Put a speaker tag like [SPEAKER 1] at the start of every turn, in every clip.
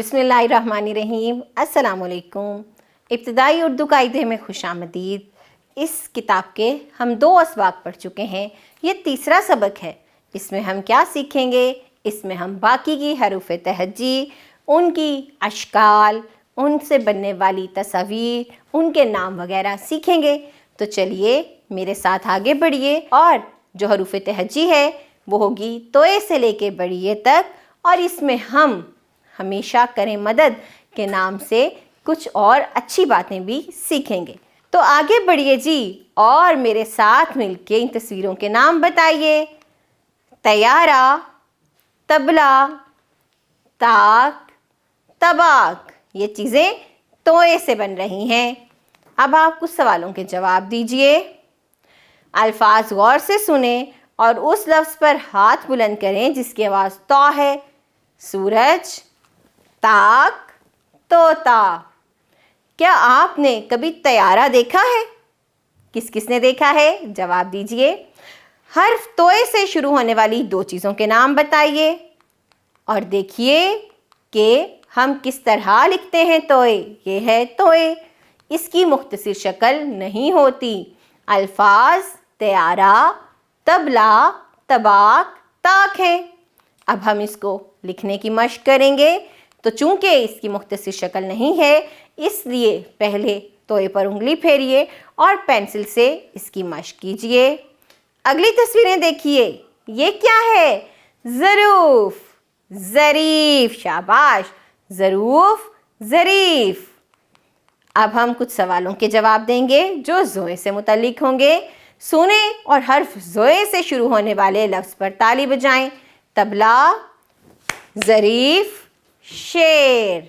[SPEAKER 1] بسم اللہ الرحمن الرحیم۔ السلام علیکم۔ ابتدائی اردو قاعدے میں خوش آمدید۔ اس کتاب کے ہم 2 اسباق پڑھ چکے ہیں، یہ تیسرا سبق ہے۔ اس میں ہم کیا سیکھیں گے؟ اس میں ہم باقی کی حروف تہجی، ان کی اشکال، ان سے بننے والی تصاویر، ان کے نام وغیرہ سیکھیں گے۔ تو چلیے میرے ساتھ آگے بڑھیے، اور جو حروف تہجی ہے وہ ہوگی توئے سے لے کے بڑیے تک، اور اس میں ہم ہمیشہ کریں مدد کے نام سے کچھ اور اچھی باتیں بھی سیکھیں گے۔ تو آگے بڑھیے جی، اور میرے ساتھ مل کے ان تصویروں کے نام بتائیے۔ طیارہ، طبلہ، تاک، طباق، یہ چیزیں توئے سے بن رہی ہیں۔ اب آپ کچھ سوالوں کے جواب دیجئے۔ الفاظ غور سے سنیں اور اس لفظ پر ہاتھ بلند کریں جس کی آواز تو ہے۔ سورج، تاک، طوطا۔ کیا آپ نے کبھی طیارہ دیکھا ہے؟ کس کس نے دیکھا ہے؟ جواب دیجئے۔ حرف توئے سے شروع ہونے والی 2 چیزوں کے نام بتائیے، اور دیکھیے کہ ہم کس طرح لکھتے ہیں توئے۔ یہ ہے توئے، اس کی مختصر شکل نہیں ہوتی۔ الفاظ طیارہ، طبلہ، طباق، تاک ہیں۔ اب ہم اس کو لکھنے کی مشق کریں گے۔ تو چونکہ اس کی مختصر شکل نہیں ہے، اس لیے پہلے توئے پر انگلی پھیریے اور پینسل سے اس کی مشق کیجئے۔ اگلی تصویریں دیکھیے۔ یہ کیا ہے؟ ظروف، ظریف، شاباش، ظروف، ظریف۔ اب ہم کچھ سوالوں کے جواب دیں گے جو زوئے سے متعلق ہوں گے۔ سنیں اور حرف زوئے سے شروع ہونے والے لفظ پر تالی بجائیں۔ طبلہ، ظریف، شیر۔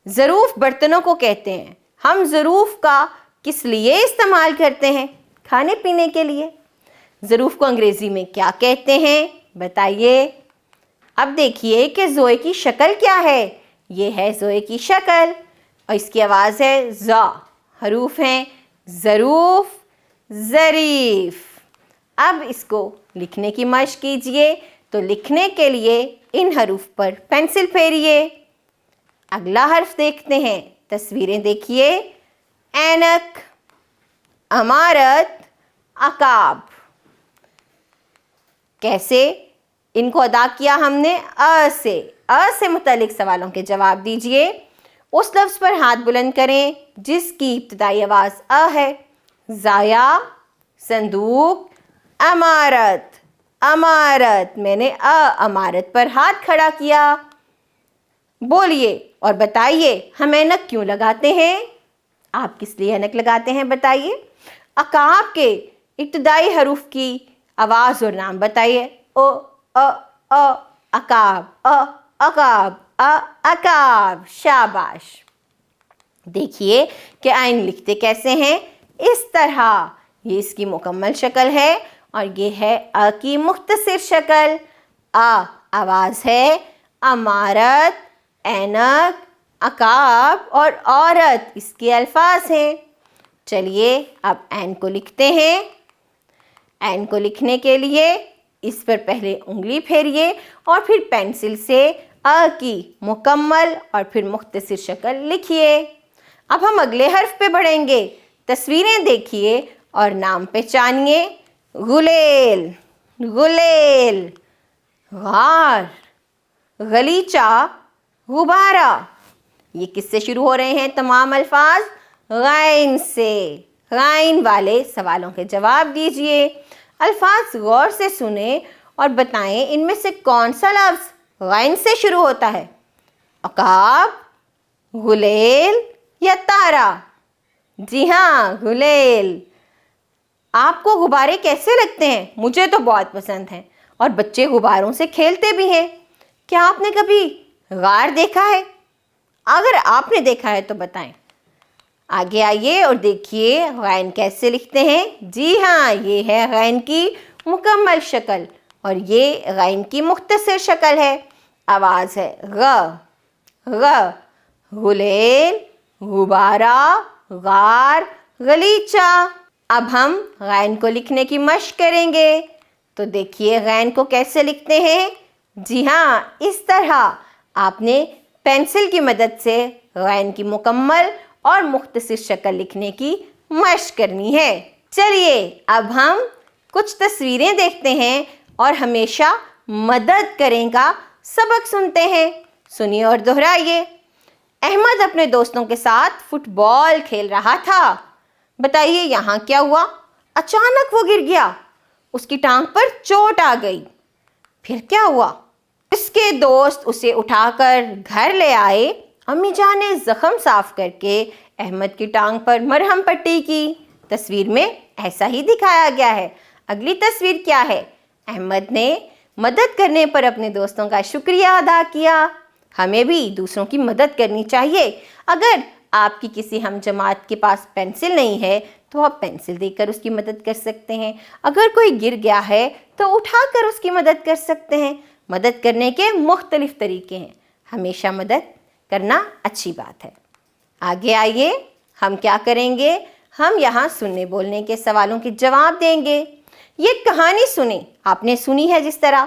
[SPEAKER 1] ظروف برتنوں کو کہتے ہیں۔ ہم ظروف کا کس لیے استعمال کرتے ہیں؟ کھانے پینے کے لیے۔ ظروف کو انگریزی میں کیا کہتے ہیں؟ بتائیے۔ اب دیکھیے کہ زوئے کی شکل کیا ہے۔ یہ ہے زوئے کی شکل، اور اس کی آواز ہے ز۔ حروف ہیں ظروف، ظریف۔ اب اس کو لکھنے کی مشق کیجئے۔ تو لکھنے کے لیے ان حروف پر پینسل پھیریے۔ اگلا حرف دیکھتے ہیں۔ تصویریں دیکھیے۔ اینک، عمارت، عقاب۔ کیسے ان کو ادا کیا ہم نے؟ ا سے متعلق سوالوں کے جواب دیجئے۔ اس لفظ پر ہاتھ بلند کریں جس کی ابتدائی آواز ا ہے۔ ضائع، صندوق، عمارت۔ عمارت، میں نے عمارت پر ہاتھ کھڑا کیا۔ بولیے اور بتائیے ہم اینک کیوں لگاتے ہیں؟ آپ کس لیے اینک لگاتے ہیں بتائیے۔ عقاب کے ابتدائی حروف کی آواز اور نام بتائیے۔ او، عقاب، عقاب، عقاب، شاباش۔ دیکھیے کہ آئین لکھتے کیسے ہیں۔ اس طرح یہ اس کی مکمل شکل ہے، اور یہ ہے ا کی مختصر شکل۔ آواز ہے عمارت، اینک، عقاب، اور عورت اس کے الفاظ ہیں۔ چلیے اب عین کو لکھتے ہیں۔ عین کو لکھنے کے لیے اس پر پہلے انگلی پھیریے اور پھر پینسل سے ا کی مکمل اور پھر مختصر شکل لکھیے۔ اب ہم اگلے حرف پہ بڑھیں گے۔ تصویریں دیکھیے اور نام پہچانیے۔ غلیل، غلیل، غار، غلیچہ، غبارہ۔ یہ کس سے شروع ہو رہے ہیں تمام الفاظ؟ غین سے۔ غین والے سوالوں کے جواب دیجئے۔ الفاظ غور سے سنیں اور بتائیں ان میں سے کون سا لفظ غین سے شروع ہوتا ہے؟ عقاب، غلیل یا تارا؟ جی ہاں، غلیل۔ آپ کو غبارے کیسے لگتے ہیں؟ مجھے تو بہت پسند ہیں، اور بچے غباروں سے کھیلتے بھی ہیں۔ کیا آپ نے کبھی غار دیکھا ہے؟ اگر آپ نے دیکھا ہے تو بتائیں۔ آگے آئیے اور دیکھیے غین کیسے لکھتے ہیں۔ جی ہاں، یہ ہے غین کی مکمل شکل، اور یہ غین کی مختصر شکل ہے۔ آواز ہے غ۔ غلیل، غبارہ، غار، غلیچہ۔ اب ہم غین کو لکھنے کی مشق کریں گے۔ تو دیکھیے غین کو کیسے لکھتے ہیں۔ جی ہاں، اس طرح آپ نے پینسل کی مدد سے غین کی مکمل اور مختصر شکل لکھنے کی مشق کرنی ہے۔ چلیے اب ہم کچھ تصویریں دیکھتے ہیں اور ہمیشہ مدد کریں کا سبق سنتے ہیں۔ سنیے اور دہرائیے۔ احمد اپنے دوستوں کے ساتھ فٹ بال کھیل رہا تھا۔ بتائیے یہاں کیا ہوا؟ اچانک وہ گر گیا، اس کی ٹانگ پر چوٹ آ گئی۔ پھر کیا ہوا؟ اس کے دوست اسے اٹھا کر گھر لے آئے۔ امی جان نے زخم صاف کر کے احمد کی ٹانگ پر مرہم پٹی کی۔ تصویر میں ایسا ہی دکھایا گیا ہے۔ اگلی تصویر کیا ہے؟ احمد نے مدد کرنے پر اپنے دوستوں کا شکریہ ادا کیا۔ ہمیں بھی دوسروں کی مدد کرنی چاہیے۔ اگر آپ کی کسی ہم جماعت کے پاس پینسل نہیں ہے تو آپ پینسل دے کر اس کی مدد کر سکتے ہیں۔ اگر کوئی گر گیا ہے تو اٹھا کر اس کی مدد کر سکتے ہیں۔ مدد کرنے کے مختلف طریقے ہیں۔ ہمیشہ مدد کرنا اچھی بات ہے۔ آگے آئیے، ہم کیا کریں گے؟ ہم یہاں سننے بولنے کے سوالوں کے جواب دیں گے۔ یہ کہانی سنیں، آپ نے سنی ہے جس طرح،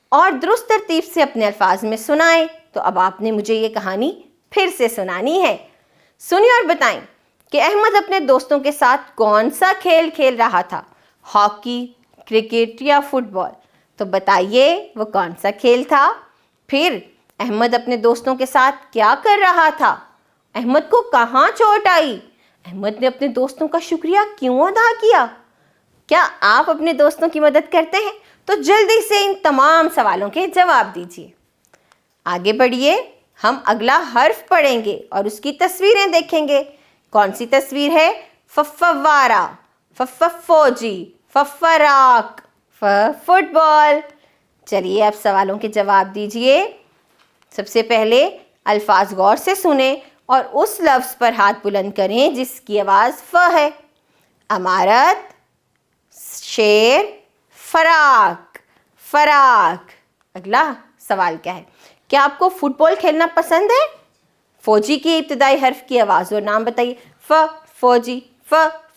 [SPEAKER 1] اور درست ترتیب سے اپنے الفاظ میں سنائیں۔ تو اب آپ نے مجھے یہ کہانی پھر سے سنانی ہے۔ سنیے اور بتائیں کہ احمد اپنے دوستوں کے ساتھ کون سا کھیل کھیل رہا تھا؟ ہاکی، کرکٹ یا فٹ بال؟ تو بتائیے وہ کون سا کھیل تھا؟ پھر احمد اپنے دوستوں کے ساتھ کیا کر رہا تھا؟ احمد کو کہاں چوٹ آئی؟ احمد نے اپنے دوستوں کا شکریہ کیوں ادا کیا؟ کیا آپ اپنے دوستوں کی مدد کرتے ہیں؟ تو جلدی سے ان تمام سوالوں کے جواب دیجیے۔ آگے بڑھیے، ہم اگلا حرف پڑھیں گے اور اس کی تصویریں دیکھیں گے۔ کون سی تصویر ہے؟ فوارہ، فوجی، فراق، فٹ بال۔ چلیے اب سوالوں کے جواب دیجیے۔ سب سے پہلے الفاظ غور سے سنیں اور اس لفظ پر ہاتھ بلند کریں جس کی آواز ف ہے۔ امارت، شیر، فراق، فراق۔ اگلا سوال کیا ہے؟ کیا آپ کو فٹ بال کھیلنا پسند ہے؟ فوجی کی ابتدائی حرف کی آواز اور نام بتائیے۔ فوجی،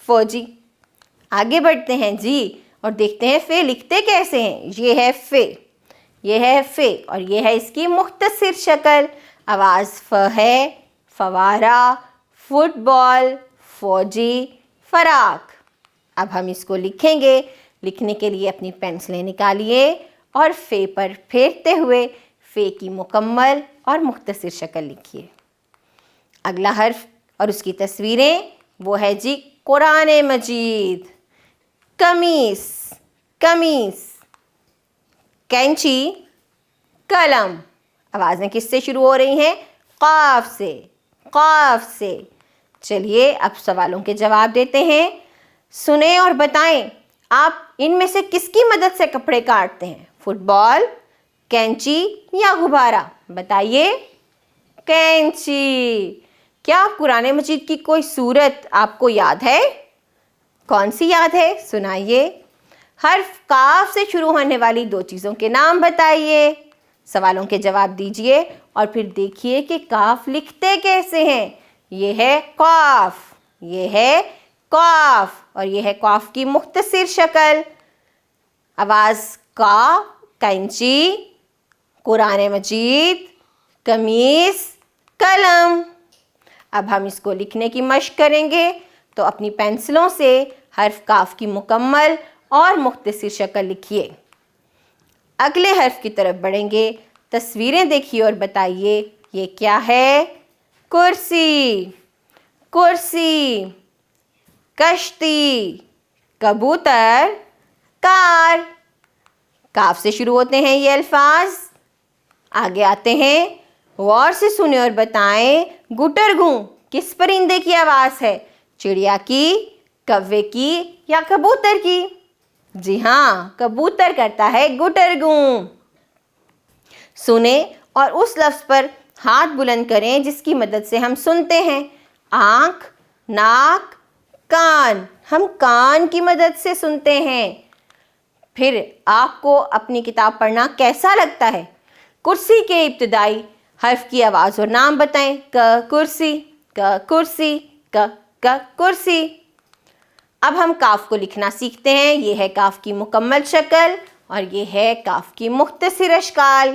[SPEAKER 1] فوجی۔ آگے بڑھتے ہیں جی اور دیکھتے ہیں فے لکھتے کیسے ہیں۔ یہ ہے فے، یہ ہے فے اور یہ ہے اس کی مختصر شکل۔ آواز ف ہے۔ فوارہ، فٹ بال، فوجی، فراق۔ اب ہم اس کو لکھیں گے۔ لکھنے کے لیے اپنی پینسلیں نکالیے اور فے پر پھیرتے ہوئے فے کی مکمل اور مختصر شکل لکھیے۔ اگلا حرف اور اس کی تصویریں وہ ہے جی قرآن مجید۔ قمیص، قمیص۔ کینچی، قلم۔ آوازیں کس سے شروع ہو رہی ہیں؟ قاف سے، قاف سے۔ چلیے اب سوالوں کے جواب دیتے ہیں۔ سنیں اور بتائیں آپ ان میں سے کس کی مدد سے کپڑے کاٹتے ہیں؟ فٹ بال، کینچی یا غبارہ؟ بتائیے۔ کینچی۔ کیا قرآن مجید کی کوئی سورت آپ کو یاد ہے؟ کون سی یاد ہے؟ سنائیے۔ حرف کاف سے شروع ہونے والی دو چیزوں کے نام بتائیے۔ سوالوں کے جواب دیجیے اور پھر دیکھیے کہ کاف لکھتے کیسے ہیں۔ یہ ہے قاف، یہ ہے قاف اور یہ ہے قاف کی مختصر شکل۔ آواز کا، کینچی، قرآن مجید، قمیص، قلم۔ اب ہم اس کو لکھنے کی مشق کریں گے تو اپنی پینسلوں سے حرف کاف کی مکمل اور مختصر شکل لکھیے۔ اگلے حرف کی طرف بڑھیں گے۔ تصویریں دیکھیے اور بتائیے یہ کیا ہے؟ کرسی، کرسی، کشتی، کبوتر، کار۔ کاف سے شروع ہوتے ہیں یہ الفاظ۔ آگے آتے ہیں، غور سے سنیں اور بتائیں گٹر گوں کس پرندے کی آواز ہے؟ چڑیا کی، کوے کی یا کبوتر کی؟ جی ہاں، کبوتر کرتا ہے گٹر گوں۔ سنیں اور اس لفظ پر ہاتھ بلند کریں جس کی مدد سے ہم سنتے ہیں۔ آنکھ، ناک، کان۔ ہم کان کی مدد سے سنتے ہیں۔ پھر آپ کو اپنی کتاب پڑھنا کیسا لگتا ہے؟ کرسی کے ابتدائی حرف کی آواز اور نام بتائیں۔ ک کرسی، ک کرسی، ک کرسی۔ اب ہم کاف کو لکھنا سیکھتے ہیں۔ یہ ہے کاف کی مکمل شکل اور یہ ہے کاف کی مختصر اشکال۔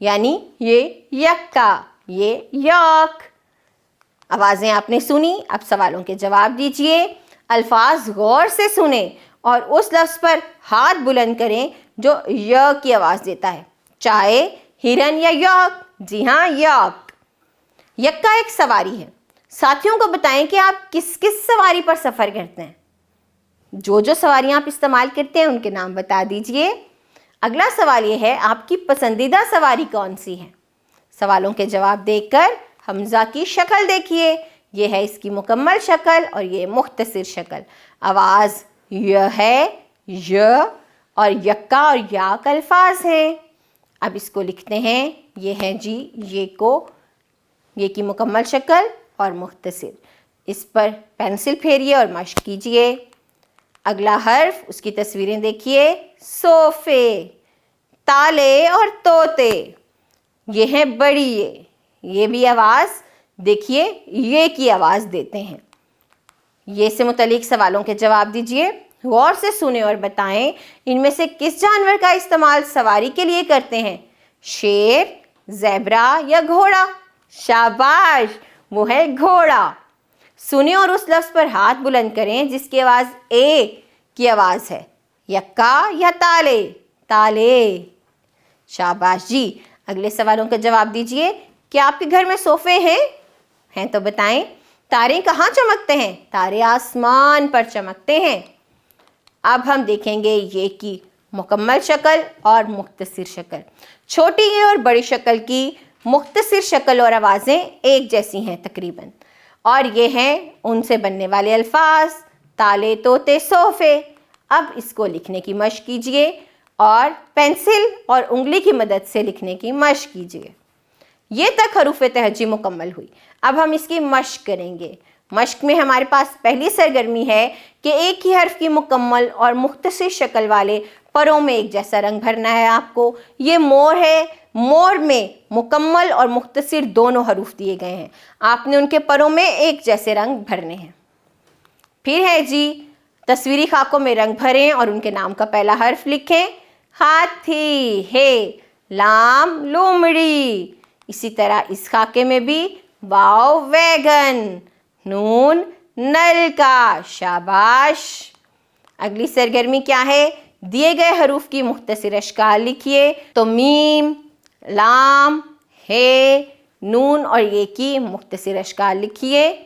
[SPEAKER 1] یعنی یہ یکا، یہ یک۔ آوازیں آپ نے سنی، اب سوالوں کے جواب دیجئے۔ الفاظ غور سے سنیں اور اس لفظ پر ہاتھ بلند کریں جو ی کی آواز دیتا ہے، چاہے ہرن یا یک۔ جی ہاں، یک۔ یکا ایک سواری ہے۔ ساتھیوں کو بتائیں کہ آپ کس کس سواری پر سفر کرتے ہیں۔ جو سواریاں آپ استعمال کرتے ہیں ان کے نام بتا دیجئے۔ اگلا سوال یہ ہے، آپ کی پسندیدہ سواری کون سی ہے؟ سوالوں کے جواب دیکھ کر حمزہ کی شکل دیکھیے۔ یہ ہے اس کی مکمل شکل اور یہ مختصر شکل۔ آواز ی ہے، ی، اور یکا اور یاک الفاظ ہیں۔ اب اس کو لکھتے ہیں۔ یہ ہے جی یہ کی مکمل شکل اور مختصر۔ اس پر پینسل پھیریے اور مشق کیجئے۔ اگلا حرف، اس کی تصویریں دیکھیے۔ صوفے، تالے اور طوطے، یہ ہیں بڑی یہ بھی آواز دیکھیے یہ کی آواز دیتے ہیں۔ یہ سے متعلق سوالوں کے جواب دیجئے۔ غور سے سنیں اور بتائیں ان میں سے کس جانور کا استعمال سواری کے لیے کرتے ہیں؟ شیر، زیبرا یا گھوڑا؟ شاباش، وہ ہے گھوڑا۔ سنیں اور اس لفظ پر ہاتھ بلند کریں جس کی آواز اے کی آواز ہے، یکا یا تالے؟ تالے۔ شاباش جی۔ اگلے سوالوں کا جواب دیجئے۔ کیا آپ کے گھر میں صوفے ہیں تو بتائیں۔ تارے کہاں چمکتے ہیں؟ تارے آسمان پر چمکتے ہیں۔ اب ہم دیکھیں گے یہ کی مکمل شکل اور مختصر شکل۔ چھوٹی یہ اور بڑی شکل کی مختصر شکل اور آوازیں ایک جیسی ہیں تقریباً، اور یہ ہیں ان سے بننے والے الفاظ، تالے، طوطے، صوفے۔ اب اس کو لکھنے کی مشق کیجئے اور پینسل اور انگلی کی مدد سے لکھنے کی مشق کیجئے۔ یہ تک حروف تہجی مکمل ہوئی۔ اب ہم اس کی مشق کریں گے۔ مشق میں ہمارے پاس پہلی سرگرمی ہے کہ ایک ہی حرف کی مکمل اور مختصر شکل والے پروں میں ایک جیسا رنگ بھرنا ہے آپ کو۔ یہ مور ہے، مور میں مکمل اور مختصر دونوں حروف دیے گئے ہیں، آپ نے ان کے پروں میں ایک جیسے رنگ بھرنے ہیں۔ پھر ہے جی، تصویری خاکوں میں رنگ بھریں اور ان کے نام کا پہلا حرف لکھیں۔ ہاتھی، ہے، لام، لومڑی۔ اسی طرح اس خاکے میں بھی واو، ویگن، نون، نل کا۔ شاباش۔ اگلی سرگرمی کیا ہے؟ دیے گئے حروف کی مختصر اشکال لکھیے۔ تو میم، لام، ہے، نون اور یہ کی مختصر اشکال لکھیے۔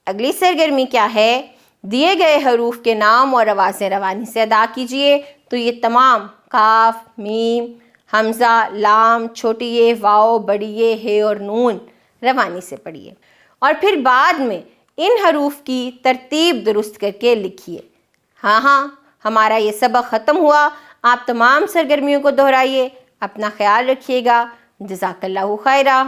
[SPEAKER 1] اگلی سرگرمی کیا ہے؟ دیے گئے حروف کے نام اور آوازیں روانی سے ادا کیجئے۔ تو یہ تمام کاف، میم، حمزہ، لام، چھوٹی یہ، واو، بڑی یہ، ہے اور نون روانی سے پڑھیے، اور پھر بعد میں ان حروف کی ترتیب درست کر کے لکھیے۔ ہاں، ہمارا یہ سبق ختم ہوا۔ آپ تمام سرگرمیوں کو دہرائیے۔ اپنا خیال رکھیے گا۔ جزاک اللہ خیرہ۔